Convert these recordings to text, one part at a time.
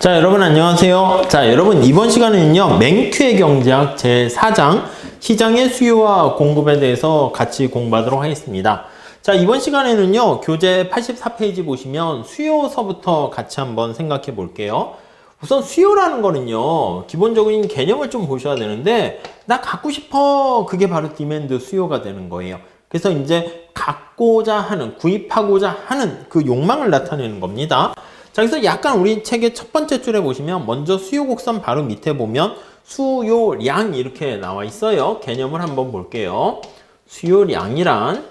자, 여러분 안녕하세요. 자, 여러분 이번 시간에는요, 맹큐의 경제학 제4장 시장의 수요와 공급에 대해서 같이 공부하도록 하겠습니다. 자, 이번 시간에는요, 교재 84페이지 보시면 수요서부터 같이 한번 생각해 볼게요. 우선 수요라는 거는요, 기본적인 개념을 좀 보셔야 되는데, 나 갖고 싶어. 그게 바로 디맨드 수요가 되는 거예요. 그래서 이제 갖고자 하는, 구입하고자 하는 그 욕망을 나타내는 겁니다. 자, 그래서 약간 우리 책의 첫 번째 줄에 보시면 먼저 수요 곡선 바로 밑에 보면 수요량 이렇게 나와 있어요. 개념을 한번 볼게요. 수요량이란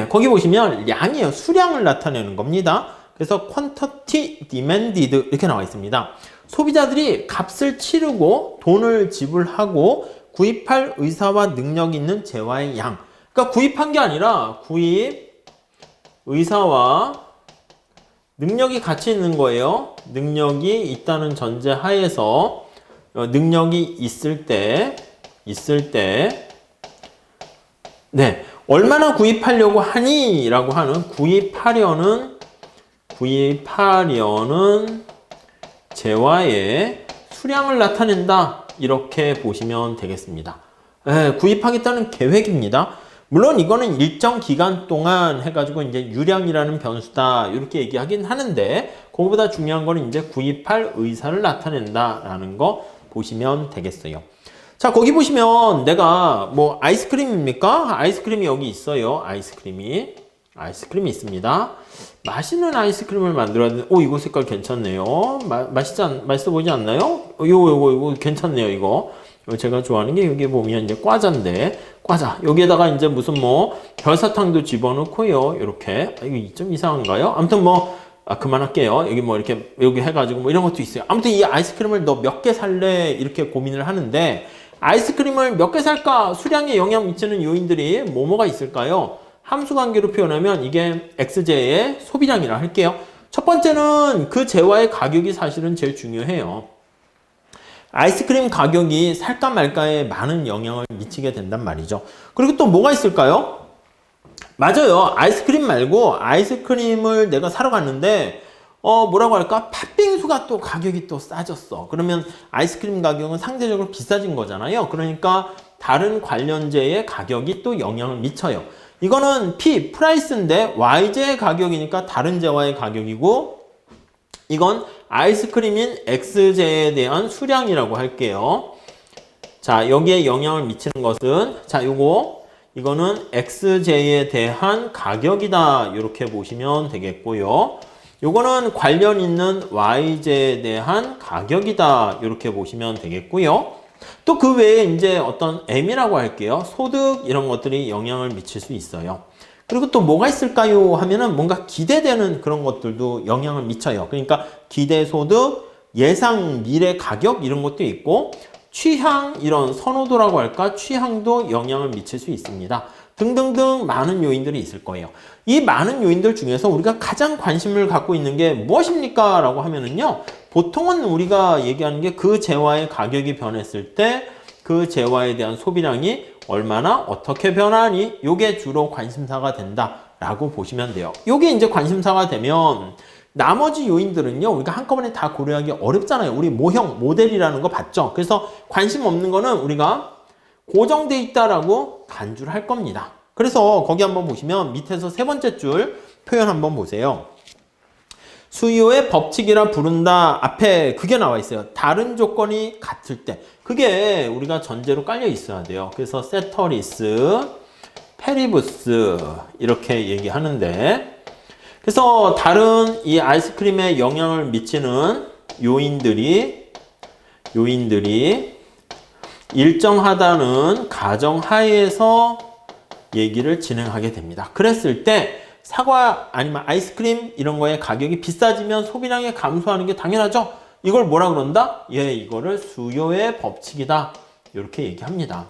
거기 보시면 량이에요. 수량을 나타내는 겁니다. 그래서 quantity demanded 이렇게 나와 있습니다. 소비자들이 값을 치르고 돈을 지불하고 구입할 의사와 능력이 있는 재화의 양. 그러니까 구입한 게 아니라 구입 의사와 능력이 같이 있는 거예요. 능력이 있다는 전제 하에서 능력이 있을 때 얼마나 구입하려고 하니? 라고 하는 구입하려는 재화의 수량을 나타낸다. 이렇게 보시면 되겠습니다. 구입하겠다는 계획입니다. 물론 이거는 일정 기간 동안 해가지고 이제 유량이라는 변수다 이렇게 얘기하긴 하는데 그거보다 중요한 거는 이제 구입할 의사를 나타낸다라는 거 보시면 되겠어요. 자, 거기 보시면 내가 뭐 아이스크림입니까? 아이스크림이 여기 있어요. 아이스크림이 있습니다. 맛있는 아이스크림을 만들어야 되는데 이거 색깔 괜찮네요. 맛있어 보이지 않나요? 이거 괜찮네요. 이거 제가 좋아하는 게 여기 보면 이제 과자인데 과자 여기에다가 이제 무슨 뭐 별사탕도 집어넣고요. 이렇게 이거 좀 이상한가요? 아무튼 뭐 그만할게요. 여기 뭐 이렇게 여기 해가지고 뭐 이런 것도 있어요. 아무튼 이 아이스크림을 너 몇 개 살래? 이렇게 고민을 하는데 아이스크림을 몇 개 살까? 수량에 영향 미치는 요인들이 뭐가 있을까요? 함수 관계로 표현하면 이게 XJ의 소비량이라 할게요. 첫 번째는 그 재화의 가격이 사실은 제일 중요해요. 아이스크림 가격이 살까 말까에 많은 영향을 미치게 된단 말이죠. 그리고 또 뭐가 있을까요? 맞아요. 아이스크림 말고 아이스크림을 내가 사러 갔는데 뭐라고 할까? 팥빙수가 또 가격이 또 싸졌어. 그러면 아이스크림 가격은 상대적으로 비싸진 거잖아요. 그러니까 다른 관련재의 가격이 또 영향을 미쳐요. 이거는 프라이스인데 YJ의 가격이니까 다른 재화의 가격이고 이건 아이스크림인 XJ에 대한 수량이라고 할게요. 자, 여기에 영향을 미치는 것은 이거는 XJ에 대한 가격이다. 이렇게 보시면 되겠고요. 요거는 관련 있는 YJ에 대한 가격이다. 이렇게 보시면 되겠고요. 또 그 외에 이제 어떤 M이라고 할게요. 소득 이런 것들이 영향을 미칠 수 있어요. 그리고 또 뭐가 있을까요? 하면은 뭔가 기대되는 그런 것들도 영향을 미쳐요. 그러니까 기대소득, 예상 미래 가격 이런 것도 있고 취향 이런 선호도라고 할까? 취향도 영향을 미칠 수 있습니다. 등등등 많은 요인들이 있을 거예요. 이 많은 요인들 중에서 우리가 가장 관심을 갖고 있는 게 무엇입니까? 라고 하면은요. 보통은 우리가 얘기하는 게 그 재화의 가격이 변했을 때 그 재화에 대한 소비량이 얼마나 어떻게 변하니? 요게 주로 관심사가 된다라고 보시면 돼요. 요게 이제 관심사가 되면 나머지 요인들은요. 우리가 한꺼번에 다 고려하기 어렵잖아요. 우리 모델이라는 거 봤죠? 그래서 관심 없는 거는 우리가 고정돼 있다라고 간주를 할 겁니다. 그래서 거기 한번 보시면 밑에서 세 번째 줄 표현 한번 보세요. 수요의 법칙이라 부른다. 앞에 그게 나와 있어요. 다른 조건이 같을 때. 그게 우리가 전제로 깔려 있어야 돼요. 그래서 세터리스, 페리부스 이렇게 얘기하는데 그래서 다른 이 아이스크림에 영향을 미치는 요인들이 일정하다는 가정하에서 얘기를 진행하게 됩니다. 그랬을 때 사과 아니면 아이스크림 이런 거의 가격이 비싸지면 소비량이 감소하는 게 당연하죠. 이걸 뭐라 그런다? 이거를 수요의 법칙이다. 이렇게 얘기합니다.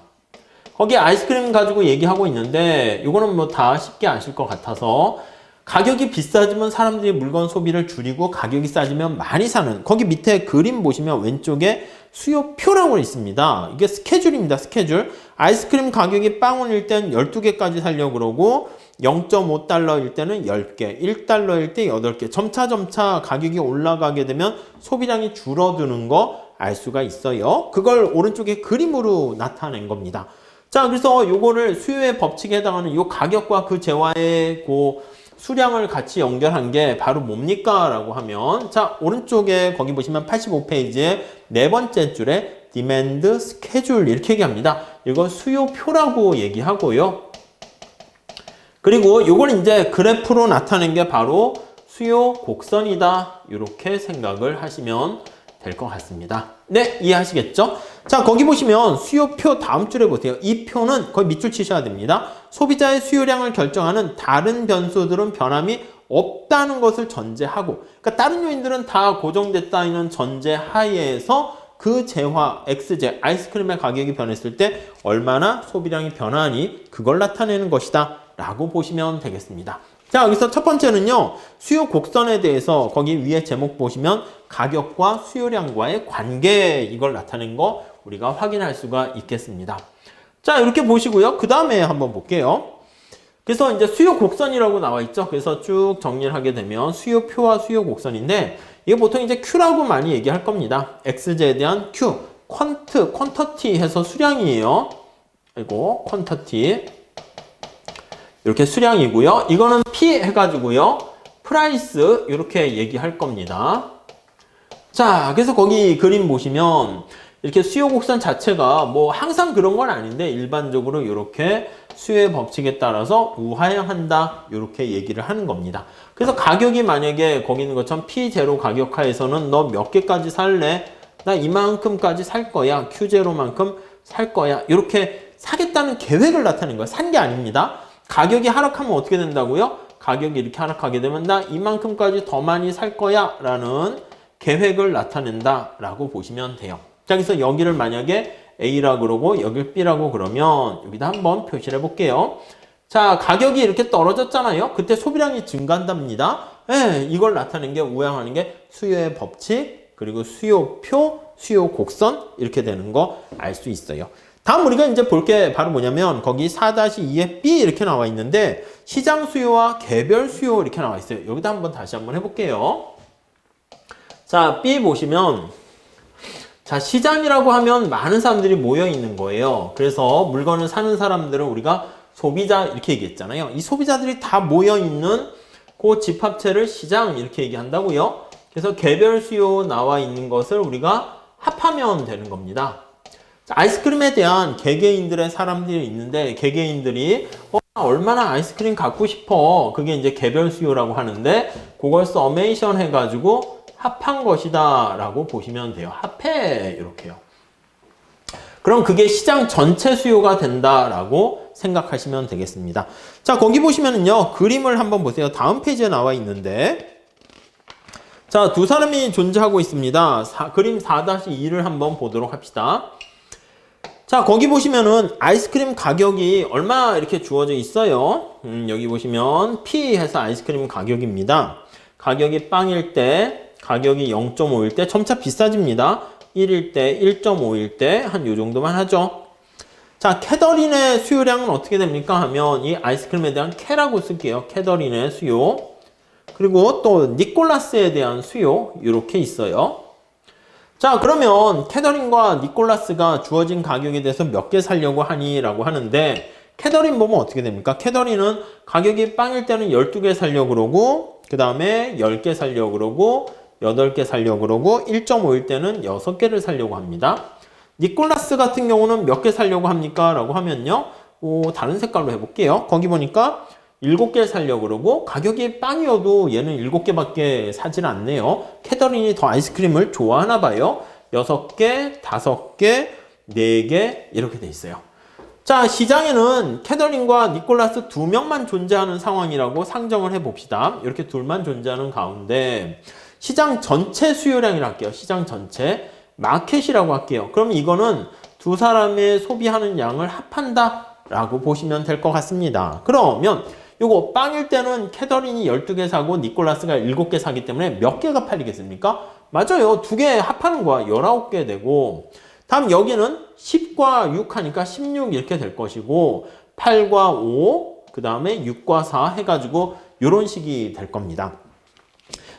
거기 아이스크림 가지고 얘기하고 있는데 이거는 뭐 다 쉽게 아실 것 같아서 가격이 비싸지면 사람들이 물건 소비를 줄이고 가격이 싸지면 많이 사는 거기 밑에 그림 보시면 왼쪽에 수요표라고 있습니다. 이게 스케줄입니다. 스케줄. 아이스크림 가격이 빵원일 땐 12개까지 사려고 그러고 0.5달러일 때는 10개, 1달러일 때 8개. 점차 가격이 올라가게 되면 소비량이 줄어드는 거 알 수가 있어요. 그걸 오른쪽에 그림으로 나타낸 겁니다. 자, 그래서 요거를 수요의 법칙에 해당하는 요 가격과 그 재화의 그 수량을 같이 연결한 게 바로 뭡니까? 라고 하면, 자, 오른쪽에 거기 보시면 85페이지에 네 번째 줄에 demand schedule 이렇게 얘기합니다. 이거 수요표라고 얘기하고요. 그리고 요걸 이제 그래프로 나타낸 게 바로 수요 곡선이다. 이렇게 생각을 하시면 될 것 같습니다. 네, 이해하시겠죠? 자, 거기 보시면 수요표 다음 줄에 보세요. 이 표는 거의 밑줄 치셔야 됩니다. 소비자의 수요량을 결정하는 다른 변수들은 변함이 없다는 것을 전제하고, 그러니까 다른 요인들은 다 고정됐다는 전제 하에서 그 재화, X제, 아이스크림의 가격이 변했을 때 얼마나 소비량이 변하니 그걸 나타내는 것이다 라고 보시면 되겠습니다. 자, 여기서 첫 번째는요, 수요 곡선에 대해서 거기 위에 제목 보시면 가격과 수요량과의 관계, 이걸 나타낸 거 우리가 확인할 수가 있겠습니다. 자, 이렇게 보시고요. 그 다음에 한번 볼게요. 그래서 이제 수요 곡선이라고 나와 있죠. 그래서 쭉 정리를 하게 되면 수요표와 수요 곡선인데, 이게 보통 이제 Q라고 많이 얘기할 겁니다. XJ에 대한 Q, 퀀터티 해서 수량이에요. 그리고 퀀터티. 이렇게 수량이고요. 이거는 P 해가지고요. 프라이스 이렇게 얘기할 겁니다. 자, 그래서 거기 그림 보시면 이렇게 수요 곡선 자체가 뭐 항상 그런 건 아닌데 일반적으로 이렇게 수요의 법칙에 따라서 우하향한다 이렇게 얘기를 하는 겁니다. 그래서 가격이 만약에 거기 있는 것처럼 P0 가격하에서는 너 몇 개까지 살래? 나 이만큼까지 살 거야. Q0만큼 살 거야. 이렇게 사겠다는 계획을 나타내는 거예요. 산 게 아닙니다. 가격이 하락하면 어떻게 된다고요? 가격이 이렇게 하락하게 되면 나 이만큼까지 더 많이 살 거야 라는 계획을 나타낸다 라고 보시면 돼요. 자, 그래서 여기를 만약에 A라 그러고 여기를 B라고 그러면 여기다 한번 표시를 해볼게요. 자, 가격이 이렇게 떨어졌잖아요. 그때 소비량이 증가한답니다. 네, 이걸 나타낸 게 우양하는 게 수요의 법칙, 그리고 수요표, 수요 곡선 이렇게 되는 거 알 수 있어요. 다음 우리가 이제 볼 게 바로 뭐냐면 거기 4-2에 B 이렇게 나와 있는데 시장 수요와 개별 수요 이렇게 나와 있어요. 여기다 한번 다시 한번 해볼게요. 자, B 보시면 자, 시장이라고 하면 많은 사람들이 모여 있는 거예요. 그래서 물건을 사는 사람들은 우리가 소비자 이렇게 얘기했잖아요. 이 소비자들이 다 모여 있는 그 집합체를 시장 이렇게 얘기한다고요. 그래서 개별 수요 나와 있는 것을 우리가 합하면 되는 겁니다. 아이스크림에 대한 개개인들의 사람들이 있는데 개개인들이 얼마나 아이스크림 갖고 싶어. 그게 이제 개별 수요라고 하는데 그걸 서메이션 해가지고 합한 것이다 라고 보시면 돼요. 합해 이렇게요. 그럼 그게 시장 전체 수요가 된다라고 생각하시면 되겠습니다. 자, 거기 보시면은요. 그림을 한번 보세요. 다음 페이지에 나와 있는데 자, 두 사람이 존재하고 있습니다. 그림 4-2를 한번 보도록 합시다. 자, 거기 보시면은 아이스크림 가격이 얼마 이렇게 주어져 있어요. 여기 보시면 P 해서 아이스크림 가격입니다. 가격이 빵일 때, 가격이 0.5일 때 점차 비싸집니다. 1일 때, 1.5일 때 한 요 정도만 하죠. 자, 캐더린의 수요량은 어떻게 됩니까? 하면 이 아이스크림에 대한 캐라고 쓸게요. 캐더린의 수요. 그리고 또 니콜라스에 대한 수요 이렇게 있어요. 자, 그러면 캐더린과 니콜라스가 주어진 가격에 대해서 몇 개 살려고 하니? 라고 하는데 캐더린 보면 어떻게 됩니까? 캐더린은 가격이 빵일 때는 12개 살려고 그러고 그 다음에 10개 살려고 그러고 8개 살려고 그러고 1.5일 때는 6개를 살려고 합니다. 니콜라스 같은 경우는 몇 개 살려고 합니까? 라고 하면요. 다른 색깔로 해볼게요. 거기 보니까 7개 살려고 그러고 가격이 빵이어도 얘는 7개밖에 사질 않네요. 캐더린이 더 아이스크림을 좋아하나 봐요. 6개, 5개, 4개 이렇게 돼 있어요. 자, 시장에는 캐더린과 니콜라스 2명만 존재하는 상황이라고 상정을 해봅시다. 이렇게 둘만 존재하는 가운데 시장 전체 수요량이라고 할게요. 시장 전체 마켓이라고 할게요. 그럼 이거는 두 사람의 소비하는 양을 합한다 라고 보시면 될 것 같습니다. 그러면 요거 빵일 때는 캐더린이 12개 사고 니콜라스가 7개 사기 때문에 몇 개가 팔리겠습니까? 맞아요. 2개 합하는 거야. 19개 되고 다음 여기는 10과 6 하니까 16 이렇게 될 것이고 8과 5 그 다음에 6과 4 해가지고 이런 식이 될 겁니다.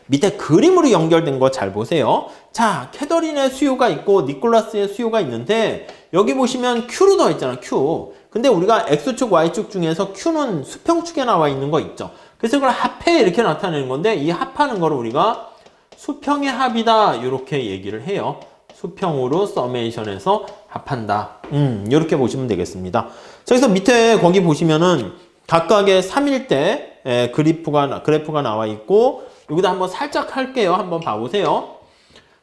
밑에 그림으로 연결된 거 잘 보세요. 자, 캐더린의 수요가 있고 니콜라스의 수요가 있는데 여기 보시면 Q로 더 있잖아, Q. 근데 우리가 X축, Y축 중에서 Q는 수평축에 나와 있는 거 있죠. 그래서 이걸 합해 이렇게 나타내는 건데 이 합하는 거를 우리가 수평의 합이다 이렇게 얘기를 해요. 수평으로 서메이션해서 합한다. 이렇게 보시면 되겠습니다. 자, 그래서 밑에 거기 보시면은 각각의 3일대 그래프가 나와 있고 여기다 한번 살짝 할게요. 한번 봐보세요.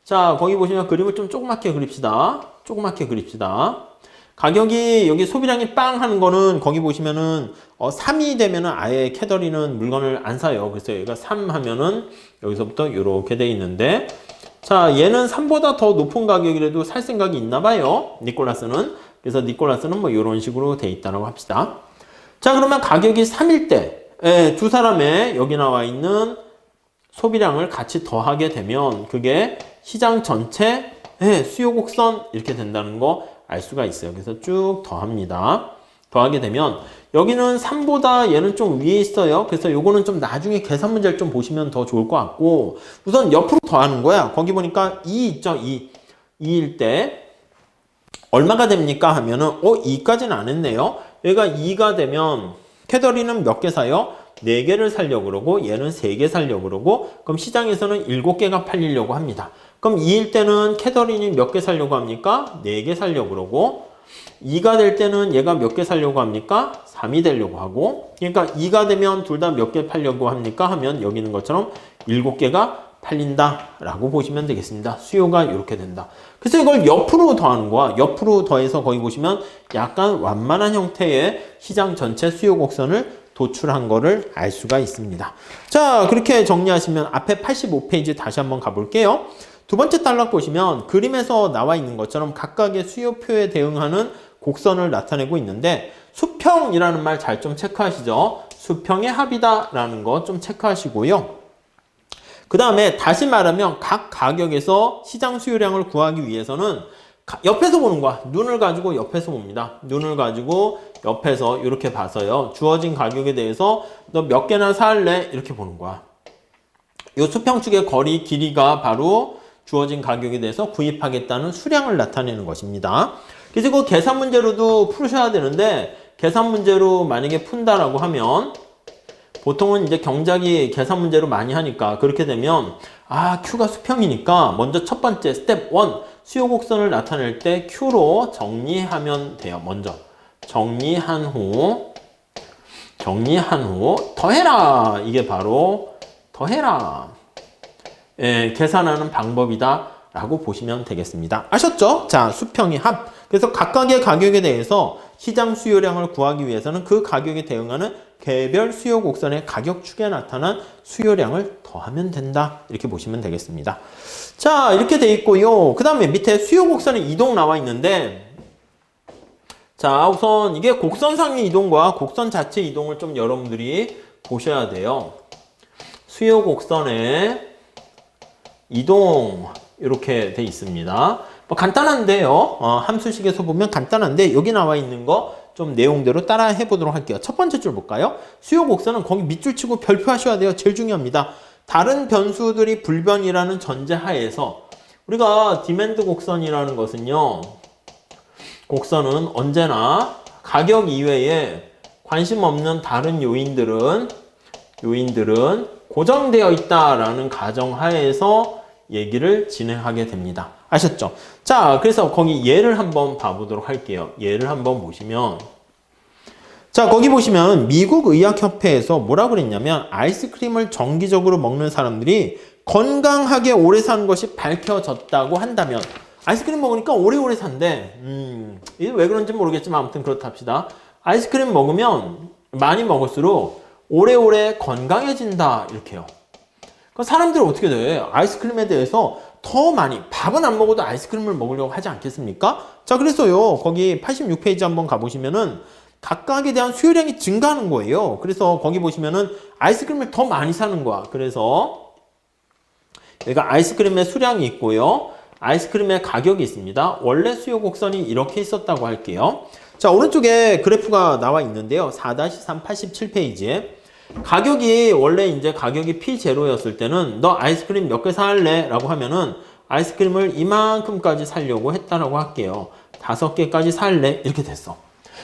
자, 거기 보시면 그림을 좀 조그맣게 그립시다. 조그맣게 그립시다. 가격이 여기 소비량이 빵 하는 거는 거기 보시면은 3이 되면은 아예 캐더리는 물건을 안 사요. 그래서 여기가 3 하면은 여기서부터 이렇게 돼 있는데 자, 얘는 3보다 더 높은 가격이라도 살 생각이 있나 봐요. 니콜라스는. 그래서 니콜라스는 뭐 이런 식으로 돼 있다고 합시다. 자, 그러면 가격이 3일 때 두 사람의 여기 나와 있는 소비량을 같이 더하게 되면 그게 시장 전체 수요 곡선 이렇게 된다는 거 알 수가 있어요. 그래서 쭉 더합니다. 더하게 되면 여기는 3보다 얘는 좀 위에 있어요. 그래서 요거는 좀 나중에 계산 문제를 좀 보시면 더 좋을 것 같고 우선 옆으로 더하는 거야. 거기 보니까 2 있죠. 2일 때 얼마가 됩니까? 하면은 2까지는 안 했네요. 얘가 2가 되면 캐더리는 몇 개 사요? 4개를 사려고 그러고 얘는 3개 사려고 그러고 그럼 시장에서는 7개가 팔리려고 합니다. 그럼 2일 때는 캐더린이 몇 개 사려고 합니까? 4개 사려고 그러고 2가 될 때는 얘가 몇 개 사려고 합니까? 3이 되려고 하고 그러니까 2가 되면 둘 다 몇 개 팔려고 합니까? 하면 여기 있는 것처럼 7개가 팔린다 라고 보시면 되겠습니다. 수요가 이렇게 된다. 그래서 이걸 옆으로 더하는 거야. 옆으로 더해서 거기 보시면 약간 완만한 형태의 시장 전체 수요 곡선을 도출한 거를 알 수가 있습니다. 자, 그렇게 정리하시면 앞에 85페이지 다시 한번 가볼게요. 두 번째 단락 보시면 그림에서 나와 있는 것처럼 각각의 수요표에 대응하는 곡선을 나타내고 있는데 수평이라는 말 잘 좀 체크하시죠. 수평의 합이다 라는 거 좀 체크하시고요. 그 다음에 다시 말하면 각 가격에서 시장 수요량을 구하기 위해서는 옆에서 보는 거야. 눈을 가지고 옆에서 봅니다. 눈을 가지고 옆에서 이렇게 봐서요. 주어진 가격에 대해서 너 몇 개나 살래? 이렇게 보는 거야. 이 수평축의 거리 길이가 바로 주어진 가격에 대해서 구입하겠다는 수량을 나타내는 것입니다. 그래서 그 계산 문제로도 푸셔야 되는데 계산 문제로 만약에 푼다라고 하면 보통은 이제 경작이 계산 문제로 많이 하니까 그렇게 되면 Q가 수평이니까 먼저 첫 번째 스텝 1 수요 곡선을 나타낼 때 Q로 정리하면 돼요. 먼저 정리한 후 더해라. 이게 바로 더해라. 계산하는 방법이다 라고 보시면 되겠습니다. 아셨죠? 자, 수평의 합. 그래서 각각의 가격에 대해서 시장 수요량을 구하기 위해서는 그 가격에 대응하는 개별 수요 곡선의 가격축에 나타난 수요량을 더하면 된다. 이렇게 보시면 되겠습니다. 자, 이렇게 돼 있고요. 그 다음에 밑에 수요 곡선의 이동 나와 있는데 자, 우선 이게 곡선상의 이동과 곡선 자체 이동을 좀 여러분들이 보셔야 돼요. 수요 곡선의 이동 이렇게 돼 있습니다. 뭐 간단한데요. 함수식에서 보면 간단한데 여기 나와 있는 거 좀 내용대로 따라 해보도록 할게요. 첫 번째 줄 볼까요? 수요 곡선은 거기 밑줄 치고 별표 하셔야 돼요. 제일 중요합니다. 다른 변수들이 불변이라는 전제 하에서 우리가 디맨드 곡선이라는 것은요. 곡선은 언제나 가격 이외에 관심 없는 다른 요인들은 고정되어 있다라는 가정하에서 얘기를 진행하게 됩니다. 아셨죠? 자, 그래서 거기 예를 한번 봐보도록 할게요. 예를 한번 보시면 자, 거기 보시면 미국 의학협회에서 뭐라고 그랬냐면 아이스크림을 정기적으로 먹는 사람들이 건강하게 오래 사는 것이 밝혀졌다고 한다면 아이스크림 먹으니까 오래오래 산대. 이게 왜 그런지 모르겠지만 아무튼 그렇다 합시다. 아이스크림 먹으면 많이 먹을수록 오래오래 건강해진다 이렇게요. 사람들은 어떻게 돼? 아이스크림에 대해서 더 많이 밥은 안 먹어도 아이스크림을 먹으려고 하지 않겠습니까? 자, 그래서요. 거기 86페이지 한번 가보시면은 각각에 대한 수요량이 증가하는 거예요. 그래서 거기 보시면은 아이스크림을 더 많이 사는 거야. 그래서 여기가 아이스크림의 수량이 있고요. 아이스크림의 가격이 있습니다. 원래 수요 곡선이 이렇게 있었다고 할게요. 자, 오른쪽에 그래프가 나와 있는데요. 4-3 87페이지에 가격이 원래 이제 가격이 P0였을 때는 너 아이스크림 몇 개 살래? 라고 하면은 아이스크림을 이만큼까지 살려고 했다라고 할게요. 5개까지 살래? 이렇게 됐어.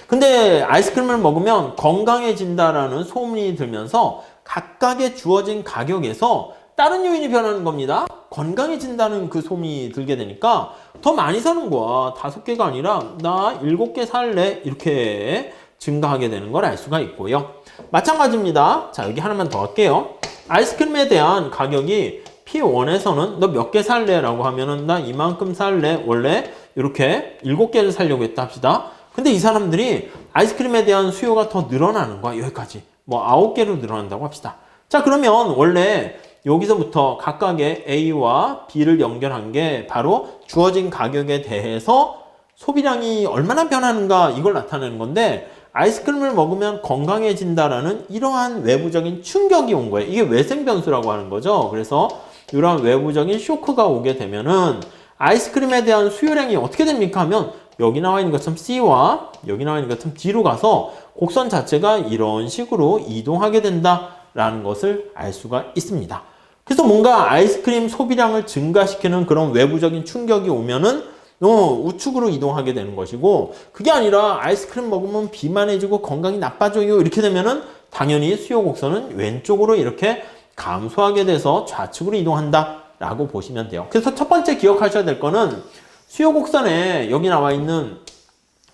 근데 아이스크림을 먹으면 건강해진다라는 소문이 들면서 각각의 주어진 가격에서 다른 요인이 변하는 겁니다. 건강해진다는 그 소문이 들게 되니까 더 많이 사는 거야. 5개가 아니라 나 7개 살래? 이렇게 증가하게 되는 걸 알 수가 있고요. 마찬가지입니다. 자, 여기 하나만 더 할게요. 아이스크림에 대한 가격이 P1에서는 너 몇 개 살래? 라고 하면은 나 이만큼 살래? 원래 이렇게 7개를 살려고 했다 합시다. 근데 이 사람들이 아이스크림에 대한 수요가 더 늘어나는 거야. 여기까지. 뭐 9개로 늘어난다고 합시다. 자, 그러면 원래 여기서부터 각각의 A와 B를 연결한 게 바로 주어진 가격에 대해서 소비량이 얼마나 변하는가 이걸 나타내는 건데 아이스크림을 먹으면 건강해진다라는 이러한 외부적인 충격이 온 거예요. 이게 외생 변수라고 하는 거죠. 그래서 이러한 외부적인 쇼크가 오게 되면은 아이스크림에 대한 수요량이 어떻게 됩니까 하면 여기 나와 있는 것처럼 C와 여기 나와 있는 것처럼 D로 가서 곡선 자체가 이런 식으로 이동하게 된다라는 것을 알 수가 있습니다. 그래서 뭔가 아이스크림 소비량을 증가시키는 그런 외부적인 충격이 오면은 우측으로 이동하게 되는 것이고 그게 아니라 아이스크림 먹으면 비만해지고 건강이 나빠져요 이렇게 되면은 당연히 수요 곡선은 왼쪽으로 이렇게 감소하게 돼서 좌측으로 이동한다 라고 보시면 돼요. 그래서 첫 번째 기억하셔야 될 거는 수요 곡선에 여기 나와 있는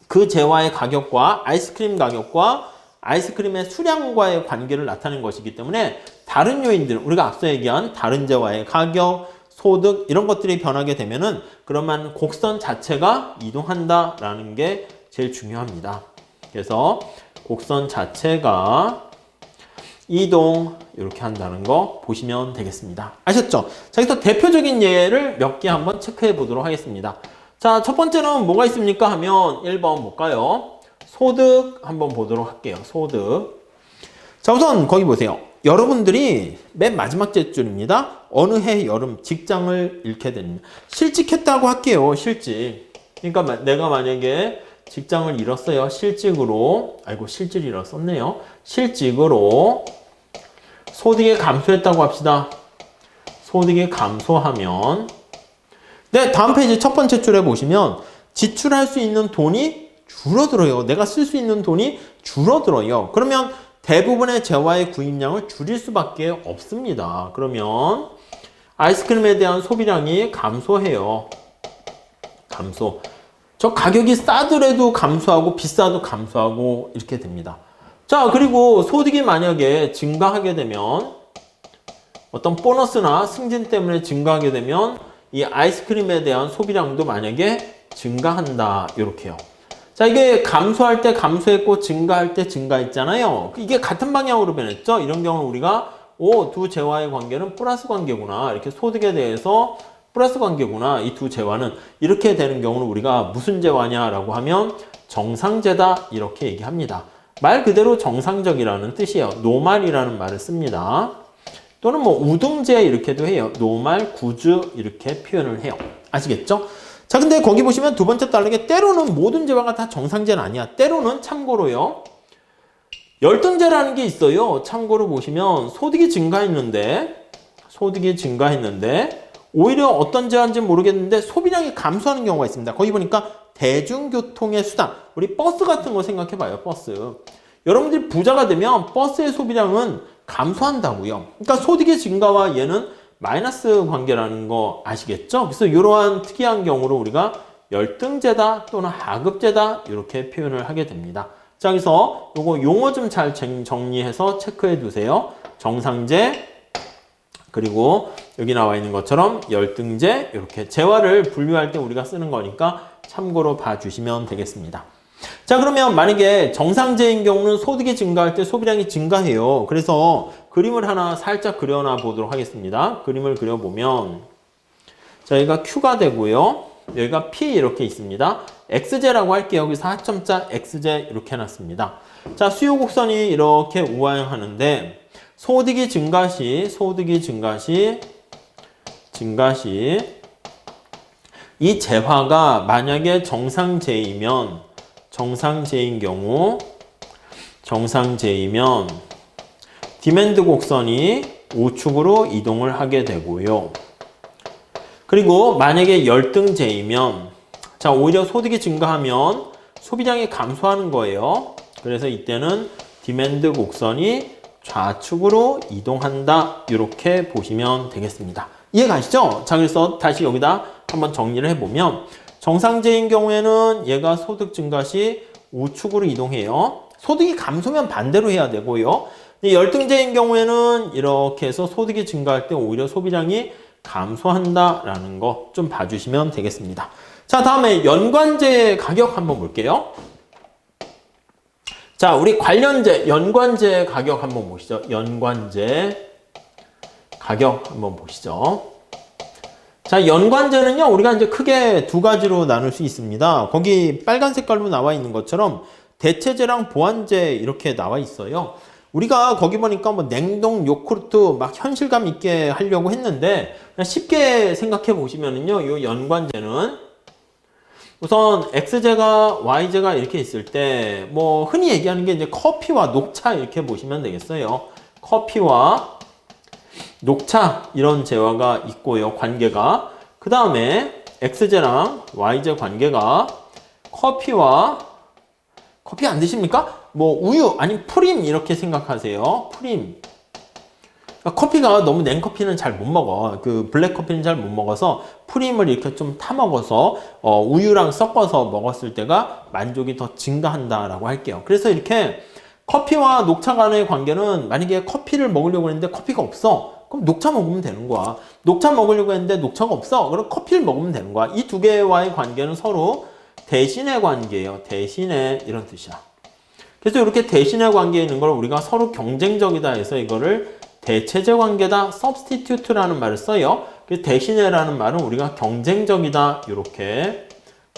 그 재화의 가격과 아이스크림 가격과 아이스크림의 수량과의 관계를 나타낸 것이기 때문에 다른 요인들, 우리가 앞서 얘기한 다른 재화의 가격, 소득 이런 것들이 변하게 되면은 그러면 곡선 자체가 이동한다라는 게 제일 중요합니다. 그래서 곡선 자체가 이동 이렇게 한다는 거 보시면 되겠습니다. 아셨죠? 자, 여기서 대표적인 예를 몇 개 한번 체크해 보도록 하겠습니다. 자, 첫 번째는 뭐가 있습니까 하면 1번 볼까요? 소득 한번 보도록 할게요. 소득. 자, 우선 거기 보세요. 여러분들이 맨 마지막 줄입니다. 어느 해 여름 직장을 잃게 됩니다. 실직했다고 할게요. 실직. 그러니까 내가 만약에 직장을 잃었어요. 실직으로. 아이고, 실직을 잃었었네요. 실직으로 소득이 감소했다고 합시다. 소득이 감소하면 네, 다음 페이지 첫 번째 줄에 보시면 지출할 수 있는 돈이 줄어들어요. 내가 쓸 수 있는 돈이 줄어들어요. 그러면 대부분의 재화의 구입량을 줄일 수밖에 없습니다. 그러면 아이스크림에 대한 소비량이 감소해요. 감소. 저 가격이 싸더라도 감소하고 비싸도 감소하고 이렇게 됩니다. 자, 그리고 소득이 만약에 증가하게 되면 어떤 보너스나 승진 때문에 증가하게 되면 이 아이스크림에 대한 소비량도 만약에 증가한다. 이렇게요. 자, 이게 감소할 때 감소했고 증가할 때 증가했잖아요. 이게 같은 방향으로 변했죠. 이런 경우는 우리가 두 재화의 관계는 플러스 관계구나. 이렇게 소득에 대해서 플러스 관계구나. 이 두 재화는 이렇게 되는 경우는 우리가 무슨 재화냐라고 하면 정상재다. 이렇게 얘기합니다. 말 그대로 정상적이라는 뜻이에요. 노말이라는 말을 씁니다. 또는 뭐 우등재 이렇게도 해요. 노말, 구즈 이렇게 표현을 해요. 아시겠죠? 자, 근데 거기 보시면 두 번째 다르게 때로는 모든 재화가 다 정상재는 아니야. 때로는 참고로요. 열등재라는 게 있어요. 참고로 보시면 소득이 증가했는데 오히려 어떤 재화인지 모르겠는데 소비량이 감소하는 경우가 있습니다. 거기 보니까 대중교통의 수단, 우리 버스 같은 거 생각해봐요. 버스. 여러분들이 부자가 되면 버스의 소비량은 감소한다고요. 그러니까 소득의 증가와 얘는 마이너스 관계라는 거 아시겠죠? 그래서 이러한 특이한 경우로 우리가 열등재다 또는 하급재다 이렇게 표현을 하게 됩니다. 자, 그래서 요거 용어 좀 잘 정리해서 체크해 두세요. 정상재 그리고 여기 나와 있는 것처럼 열등재 이렇게 재화를 분류할 때 우리가 쓰는 거니까 참고로 봐주시면 되겠습니다. 자, 그러면 만약에 정상재인 경우는 소득이 증가할 때 소비량이 증가해요. 그래서 그림을 하나 살짝 그려놔 보도록 하겠습니다. 그림을 그려보면 자, 여기가 Q가 되고요. 여기가 P 이렇게 있습니다. X제라고 할게요. 여기서 하점자 X제 이렇게 해놨습니다. 자, 수요 곡선이 이렇게 우하향하는데 소득이 증가 시 이 재화가 만약에 정상재이면 정상제인 경우, 정상제이면 디맨드 곡선이 우측으로 이동을 하게 되고요. 그리고 만약에 열등제이면 자, 오히려 소득이 증가하면 소비량이 감소하는 거예요. 그래서 이때는 디맨드 곡선이 좌측으로 이동한다. 이렇게 보시면 되겠습니다. 이해가시죠? 자, 그래서 다시 여기다 한번 정리를 해보면 정상제인 경우에는 얘가 소득 증가 시 우측으로 이동해요. 소득이 감소면 반대로 해야 되고요. 열등제인 경우에는 이렇게 해서 소득이 증가할 때 오히려 소비량이 감소한다라는 거 좀 봐주시면 되겠습니다. 자, 다음에 연관제 가격 한번 볼게요. 자, 우리 관련제, 연관제 가격 한번 보시죠. 연관제 가격 한번 보시죠. 자, 연관제는요, 우리가 이제 크게 두 가지로 나눌 수 있습니다. 거기 빨간 색깔로 나와 있는 것처럼 대체제랑 보완제 이렇게 나와 있어요. 우리가 거기 보니까 뭐 냉동 요구르트 막 현실감 있게 하려고 했는데 그냥 쉽게 생각해 보시면은요, 이 연관제는 우선 X제가 Y제가 이렇게 있을 때 뭐 흔히 얘기하는 게 이제 커피와 녹차 이렇게 보시면 되겠어요. 커피와 녹차 이런 제화가 있고요. 관계가. 그 다음에 X제랑 Y제 관계가 커피 안 드십니까? 뭐 우유 아니 프림 이렇게 생각하세요. 프림. 그러니까 커피가 너무 냉커피는 잘 못 먹어. 그 블랙커피는 잘 못 먹어서 프림을 이렇게 좀 타 먹어서 우유랑 섞어서 먹었을 때가 만족이 더 증가한다라고 할게요. 그래서 이렇게 커피와 녹차 간의 관계는 만약에 커피를 먹으려고 했는데 커피가 없어. 그럼 녹차 먹으면 되는 거야. 녹차 먹으려고 했는데 녹차가 없어. 그럼 커피를 먹으면 되는 거야. 이 두 개와의 관계는 서로 대신의 관계예요. 대신의 이런 뜻이야. 그래서 이렇게 대신의 관계에 있는 걸 우리가 서로 경쟁적이다 해서 이거를 대체제 관계다, substitute라는 말을 써요. 대신에라는 말은 우리가 경쟁적이다 이렇게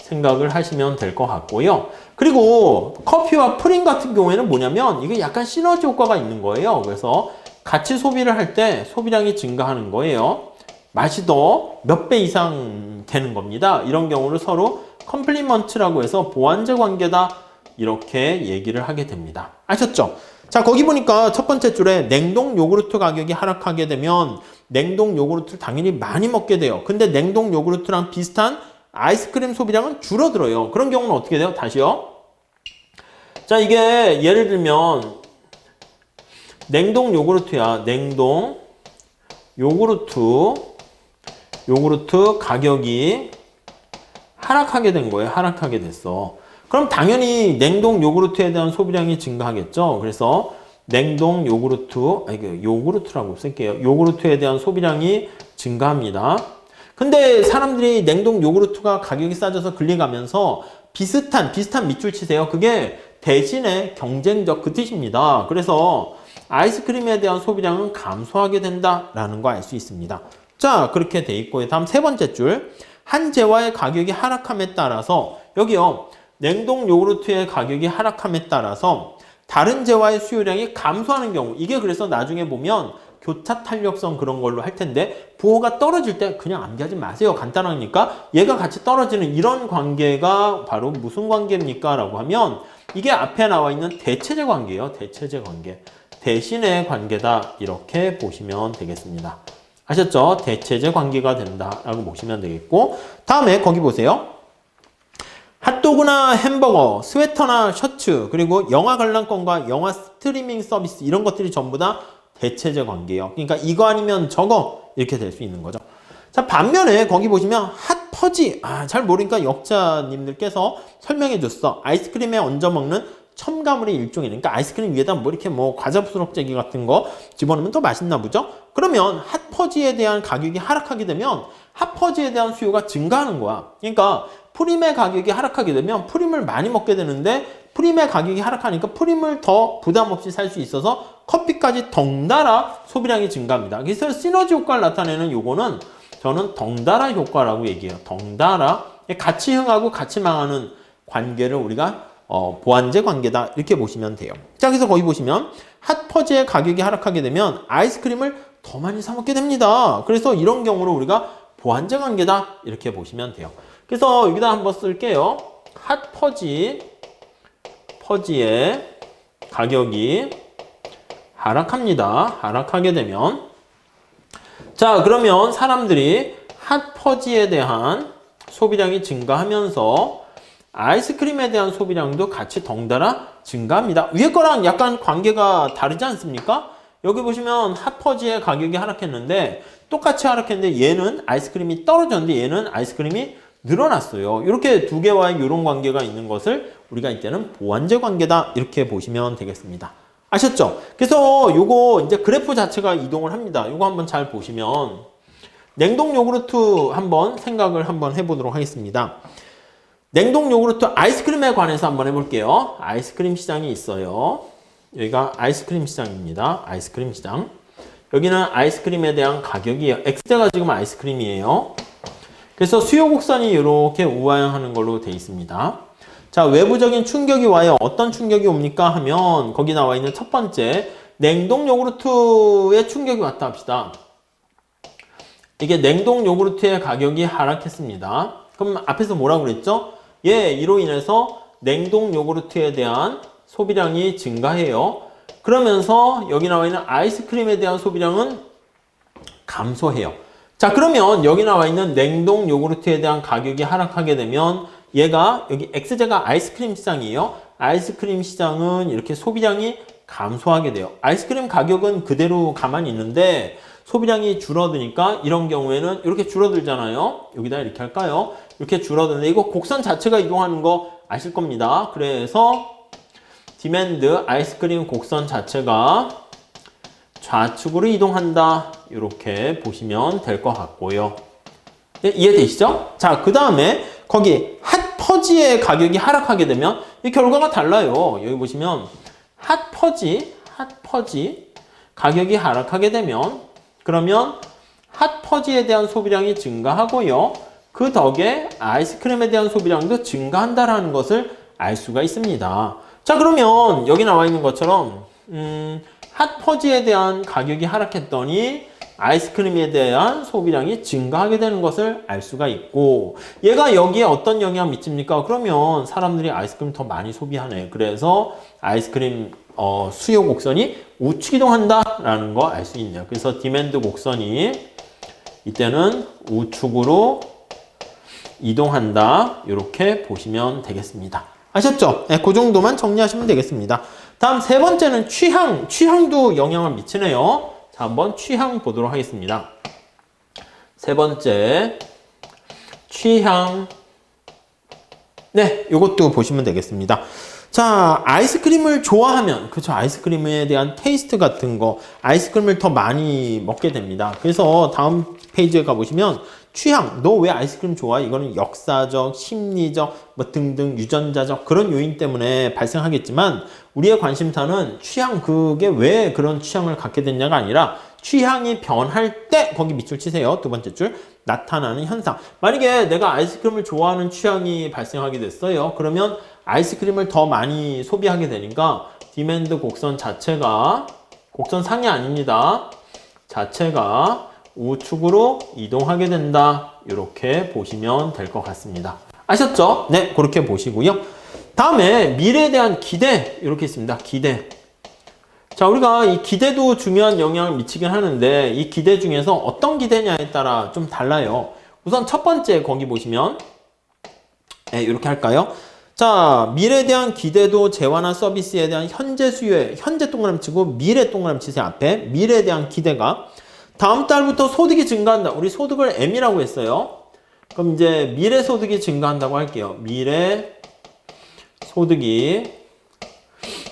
생각을 하시면 될 것 같고요. 그리고 커피와 프림 같은 경우에는 뭐냐면 이게 약간 시너지 효과가 있는 거예요. 그래서 같이 소비를 할 때 소비량이 증가하는 거예요. 맛이 더 몇 배 이상 되는 겁니다. 이런 경우를 서로 컴플리먼트라고 해서 보완제 관계다 이렇게 얘기를 하게 됩니다. 아셨죠? 자, 거기 보니까 첫 번째 줄에 냉동 요구르트 가격이 하락하게 되면 냉동 요구르트를 당연히 많이 먹게 돼요. 근데 냉동 요구르트랑 비슷한 아이스크림 소비량은 줄어들어요. 그런 경우는 어떻게 돼요? 다시요. 자, 이게 예를 들면 냉동 요구르트야. 냉동 요구르트 가격이 하락하게 된 거예요. 하락하게 됐어. 그럼 당연히 냉동 요구르트에 대한 소비량이 증가하겠죠. 그래서 냉동 요구르트라고 쓸게요. 요구르트에 대한 소비량이 증가합니다. 근데 사람들이 냉동 요구르트가 가격이 싸져서 글리가면서 비슷한 밑줄 치세요. 그게 대신에 경쟁적 그 뜻입니다. 그래서 아이스크림에 대한 소비량은 감소하게 된다라는 거 알 수 있습니다. 자, 그렇게 돼 있고요. 다음 세 번째 줄. 한 제와의 가격이 하락함에 따라서 여기요. 냉동 요구르트의 가격이 하락함에 따라서 다른 제와의 수요량이 감소하는 경우 이게 그래서 나중에 보면 교차 탄력성 그런 걸로 할 텐데 부호가 떨어질 때 그냥 암기하지 마세요. 간단하니까 얘가 같이 떨어지는 이런 관계가 바로 무슨 관계입니까? 라고 하면 이게 앞에 나와 있는 대체제 관계예요. 대체제 관계. 대신의 관계다 이렇게 보시면 되겠습니다. 아셨죠? 대체제 관계가 된다라고 보시면 되겠고 다음에 거기 보세요. 핫도그나 햄버거, 스웨터나 셔츠, 그리고 영화 관람권과 영화 스트리밍 서비스 이런 것들이 전부 다 대체제 관계예요. 그러니까 이거 아니면 저거 이렇게 될 수 있는 거죠. 자, 반면에 거기 보시면 핫퍼지, 잘 모르니까 역자님들께서 설명해 줬어. 아이스크림에 얹어 먹는 첨가물의 일종이네. 그러니까 아이스크림 위에다 뭐 이렇게 뭐 과자 부스럭재기 같은 거 집어넣으면 더 맛있나 보죠? 그러면 핫퍼지에 대한 가격이 하락하게 되면 핫퍼지에 대한 수요가 증가하는 거야. 그러니까 프림의 가격이 하락하게 되면 프림을 많이 먹게 되는데 프림의 가격이 하락하니까 프림을 더 부담 없이 살 수 있어서 커피까지 덩달아 소비량이 증가합니다. 그래서 시너지 효과를 나타내는 요거는 저는 덩달아 효과라고 얘기해요. 덩달아. 같이 흥하고 같이 망하는 관계를 우리가 보완제 관계다 이렇게 보시면 돼요. 자, 그래서 거기 보시면 핫퍼지의 가격이 하락하게 되면 아이스크림을 더 많이 사 먹게 됩니다. 그래서 이런 경우로 우리가 보완제 관계다 이렇게 보시면 돼요. 그래서 여기다 한번 쓸게요. 핫퍼지 퍼지의 가격이 하락합니다. 하락하게 되면 자, 그러면 사람들이 핫 퍼지에 대한 소비량이 증가하면서 아이스크림에 대한 소비량도 같이 덩달아 증가합니다. 위에 거랑 약간 관계가 다르지 않습니까? 여기 보시면 핫 퍼지의 가격이 하락했는데 똑같이 하락했는데 얘는 아이스크림이 떨어졌는데 얘는 아이스크림이 늘어났어요. 이렇게 두 개와의 이런 관계가 있는 것을 우리가 이때는 보완제 관계다 이렇게 보시면 되겠습니다. 아셨죠? 그래서 요거 이제 그래프 자체가 이동을 합니다. 요거 한번 잘 보시면 냉동 요구르트 한번 생각을 한번 해보도록 하겠습니다. 냉동 요구르트 아이스크림에 관해서 한번 해볼게요. 아이스크림 시장이 있어요. 여기가 아이스크림 시장입니다. 아이스크림 시장. 여기는 아이스크림에 대한 가격이에요. X대가 지금 아이스크림이에요. 그래서 수요 곡선이 이렇게 우하향하는 걸로 되어 있습니다. 자, 외부적인 충격이 와요. 어떤 충격이 옵니까? 하면 거기 나와 있는 첫 번째 냉동 요구르트의 충격이 왔다 합시다. 이게 냉동 요구르트의 가격이 하락했습니다. 그럼 앞에서 뭐라고 그랬죠? 예, 이로 인해서 냉동 요구르트에 대한 소비량이 증가해요. 그러면서 여기 나와 있는 아이스크림에 대한 소비량은 감소해요. 자, 그러면 여기 나와 있는 냉동 요구르트에 대한 가격이 하락하게 되면 얘가 여기 X제가 아이스크림 시장이에요. 아이스크림 시장은 이렇게 소비량이 감소하게 돼요. 아이스크림 가격은 그대로 가만히 있는데 소비량이 줄어드니까 이런 경우에는 이렇게 줄어들잖아요. 여기다 이렇게 할까요? 이렇게 줄어드는데 이거 곡선 자체가 이동하는 거 아실 겁니다. 그래서 디맨드 아이스크림 곡선 자체가 좌측으로 이동한다. 이렇게 보시면 될 것 같고요. 네, 이해되시죠? 자, 그 다음에 거기 핫 퍼지의 가격이 하락하게 되면 이 결과가 달라요. 여기 보시면 핫 퍼지 가격이 하락하게 되면 그러면 핫 퍼지에 대한 소비량이 증가하고요. 그 덕에 아이스크림에 대한 소비량도 증가한다라는 것을 알 수가 있습니다. 자, 그러면 여기 나와 있는 것처럼 핫 퍼지에 대한 가격이 하락했더니 아이스크림에 대한 소비량이 증가하게 되는 것을 알 수가 있고 얘가 여기에 어떤 영향을 미칩니까? 그러면 사람들이 아이스크림 더 많이 소비하네. 그래서 아이스크림 수요 곡선이 우측 이동한다라는 거 알 수 있네요. 그래서 디맨드 곡선이 이때는 우측으로 이동한다. 이렇게 보시면 되겠습니다. 아셨죠? 네, 그 정도만 정리하시면 되겠습니다. 다음 세 번째는 취향도 영향을 미치네요. 자, 한번 취향 보도록 하겠습니다. 세 번째, 취향. 네, 이것도 보시면 되겠습니다. 자, 아이스크림을 좋아하면, 그쵸, 아이스크림에 대한 테이스트 같은 거, 아이스크림을 더 많이 먹게 됩니다. 그래서 다음 페이지에 가보시면, 취향, 너 왜 아이스크림 좋아해? 이거는 역사적, 심리적, 뭐 등등 유전자적 그런 요인 때문에 발생하겠지만, 우리의 관심사는 취향, 그게 왜 그런 취향을 갖게 됐냐가 아니라, 취향이 변할 때, 거기 밑줄 치세요. 두 번째 줄. 나타나는 현상. 만약에 내가 아이스크림을 좋아하는 취향이 발생하게 됐어요. 그러면 아이스크림을 더 많이 소비하게 되니까 디맨드 곡선 자체가 곡선상이 아닙니다. 자체가 우측으로 이동하게 된다. 이렇게 보시면 될 것 같습니다. 아셨죠? 네, 그렇게 보시고요. 다음에 미래에 대한 기대 이렇게 있습니다. 기대. 자, 우리가 이 기대도 중요한 영향을 미치긴 하는데 이 기대 중에서 어떤 기대냐에 따라 좀 달라요. 우선 첫 번째 거기 보시면 네, 이렇게 할까요? 자, 미래에 대한 기대도 재화나 서비스에 대한 현재 수요에 현재 동그라미 치고 미래 동그라미 치세요. 앞에 미래에 대한 기대가 다음 달부터 소득이 증가한다. 우리 소득을 M이라고 했어요. 그럼 이제 미래 소득이 증가한다고 할게요. 미래 소득이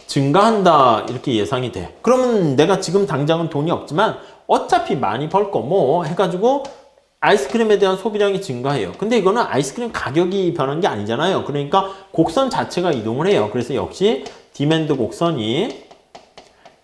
증가한다 이렇게 예상이 돼. 그러면 내가 지금 당장은 돈이 없지만 어차피 많이 벌 거 뭐 해가지고 아이스크림에 대한 소비량이 증가해요. 근데 이거는 아이스크림 가격이 변한 게 아니잖아요. 그러니까 곡선 자체가 이동을 해요. 그래서 역시 디맨드 곡선이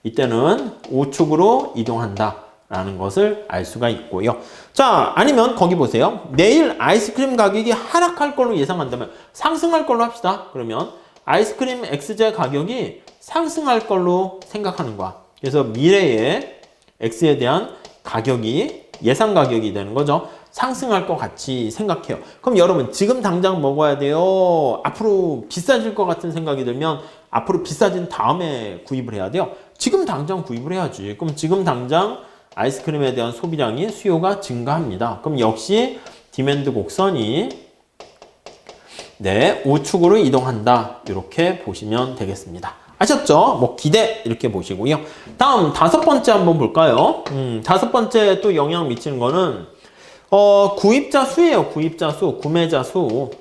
이때는 우측으로 이동한다 라는 것을 알 수가 있고요. 자, 아니면 거기 보세요. 내일 아이스크림 가격이 하락할 걸로 예상한다면 상승할 걸로 합시다. 그러면 아이스크림 X제 가격이 상승할 걸로 생각하는 거야. 그래서 미래의 X에 대한 가격이 예상 가격이 되는 거죠. 상승할 것 같이 생각해요. 그럼 여러분 지금 당장 먹어야 돼요? 앞으로 비싸질 것 같은 생각이 들면 앞으로 비싸진 다음에 구입을 해야 돼요? 지금 당장 구입을 해야지. 그럼 지금 당장 아이스크림에 대한 소비량이 수요가 증가합니다. 그럼 역시 디맨드 곡선이 네, 우측으로 이동한다. 이렇게 보시면 되겠습니다. 아셨죠? 뭐 기대 이렇게 보시고요. 다음 5번째 한번 볼까요? 5번째 또 영향 미치는 거는 구입자 수예요. 구입자 수, 구매자 수,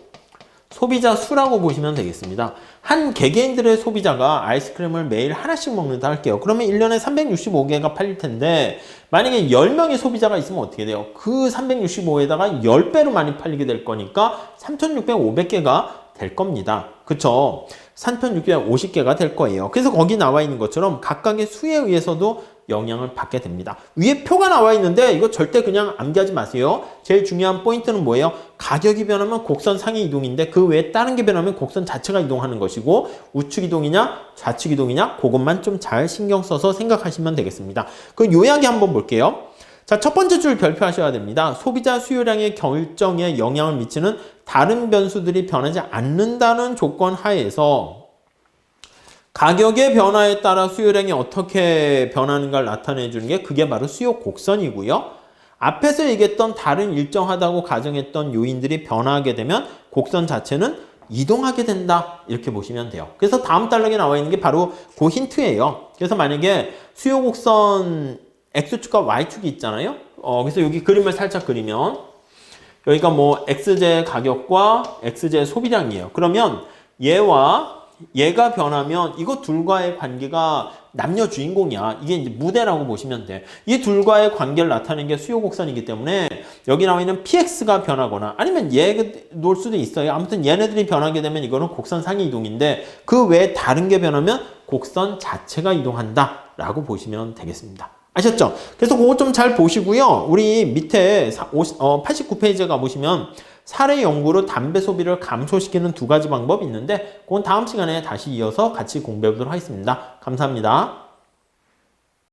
소비자 수라고 보시면 되겠습니다. 한 개개인들의 소비자가 아이스크림을 매일 하나씩 먹는다 할게요. 그러면 1년에 365개가 팔릴 텐데 만약에 10명의 소비자가 있으면 어떻게 돼요? 그 365에다가 10배로 많이 팔리게 될 거니까 3,650개가 될 겁니다. 그쵸? 3,650개가 될 거예요. 그래서 거기 나와 있는 것처럼 각각의 수에 의해서도 영향을 받게 됩니다. 위에 표가 나와 있는데 이거 절대 그냥 암기하지 마세요. 제일 중요한 포인트는 뭐예요? 가격이 변하면 곡선 상위 이동인데 그 외에 다른 게 변하면 곡선 자체가 이동하는 것이고 우측 이동이냐 좌측 이동이냐 그것만 좀 잘 신경 써서 생각하시면 되겠습니다. 그 요약이 한번 볼게요. 자, 첫 번째 줄 별표하셔야 됩니다. 소비자 수요량의 결정에 영향을 미치는 다른 변수들이 변하지 않는다는 조건 하에서 가격의 변화에 따라 수요량이 어떻게 변하는가를 나타내 주는 게 그게 바로 수요 곡선이고요. 앞에서 얘기했던 다른 일정하다고 가정했던 요인들이 변화하게 되면 곡선 자체는 이동하게 된다. 이렇게 보시면 돼요. 그래서 다음 달락에 나와 있는 게 바로 그 힌트예요. 그래서 만약에 수요 곡선 X축과 Y축이 있잖아요. 그래서 여기 그림을 살짝 그리면 여기가 뭐 X제 가격과 X제 소비량이에요. 그러면 얘가 변하면 이거 둘과의 관계가 남녀 주인공이야. 이게 이제 무대라고 보시면 돼. 이 둘과의 관계를 나타내는 게 수요 곡선이기 때문에 여기 나와 있는 PX가 변하거나 아니면 얘 놓을 수도 있어요. 아무튼 얘네들이 변하게 되면 이거는 곡선 상위 이동인데 그 외에 다른 게 변하면 곡선 자체가 이동한다 라고 보시면 되겠습니다. 아셨죠? 그래서 그거 좀 잘 보시고요. 우리 밑에 89페이지에 가보시면 사례 연구로 담배 소비를 감소시키는 2가지 방법이 있는데 그건 다음 시간에 다시 이어서 같이 공부해 보도록 하겠습니다. 감사합니다.